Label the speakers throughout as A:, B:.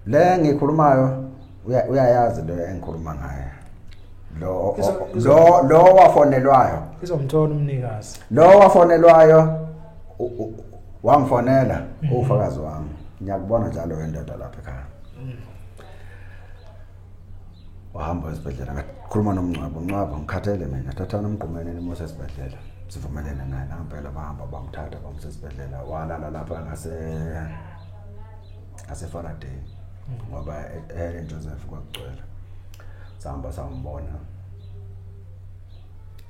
A: Le ngikhulumayo uyayazi lo engikhuluma ngaye. Lo wafonelwayo.
B: Izomthola umnikazi.
A: Lo wafonelwayo wangifonela ufakazi wami. Ngiyakubona njalo wendoda lapha ekhaya. Wahamba esibhedlela ngakhuluma nomncwabo ngikhathele mina thathana umgqumeni nimose esibhedlela sivumelene naye nampela bahamba bamthatha bamse esibhedlela walala lapha ngase Faraday ngoba Helen Joseph kwagcwele sahamba sambona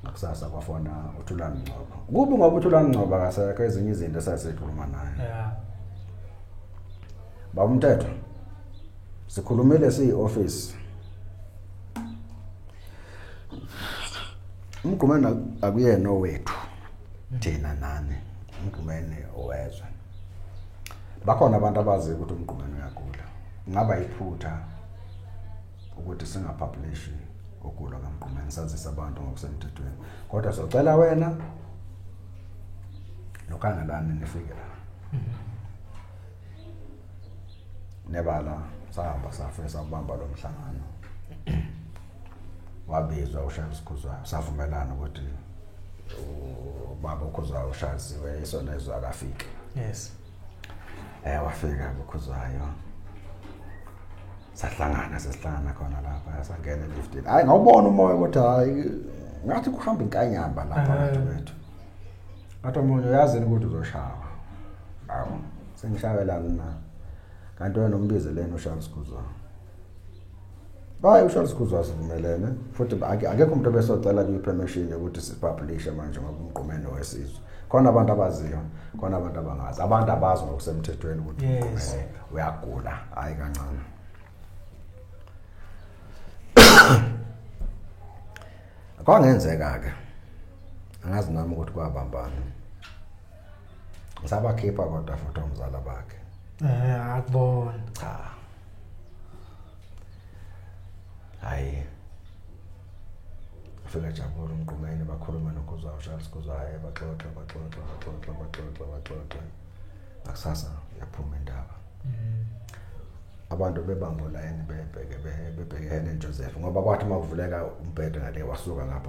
A: ngakusasa kwafona uThulani Ngcobo kubi ngoba uThulani Ngcobo akasekho ezinye izinto esasikhuluma naye bamthetho sikhulumile siyi-office umgqumeni akuyena owethu thina nani umgqumeni owezwe bakhona abantu abazi ukuthi umgqumeni uyagula ngaba iphutha ukuthi singapublish ukugula kaMgqumeni sazisa abantu ngokusemthethweni kodwa socela wena noKhangelani nifike la nebala sahamba safika sabamba lo mhlangano wabizwa uSharles Khuzwayo savumelana ukuthi baba uKhuzwayo uSharles isona izwe akafike
B: yes
A: wafika uKhuzwayo sesihlangana khona lapha sangena eliftini hayi ngawubona umoya ukuthi hayi ngathi kuhamba inkanyamba lapha bethu ngathi umuntu uyazi ukuthi uzoshawa hawo sengishawelana na kanti wena umbizele uSharles Khuzwayo uSharles Khuzwayo sivumelene futhi akekho umuntu obesocela kuyipermission ukuthi sipublish manje ngoba umgqumeni wesizwe khona abantu abaziyo khona abantu abangazi abantu abazi ngokusemthethweni ukuthi umgqumeni uyagula hayi kancane kwangenzeka ke angazi nami ukuthi kwabambana sabakhipha kodwa futhi umzala bakhe
B: akubona
A: cha hayi ufika Jabula umgqumeni bakhuluma noKhuzwayo uSharles Khuzwayo baxoxa akusasa yaphuma indaba abantu bebamba ulayini bebheke Helen Joseph ngoba kwathi makuvuleka umbhede ngale wasuka ngapha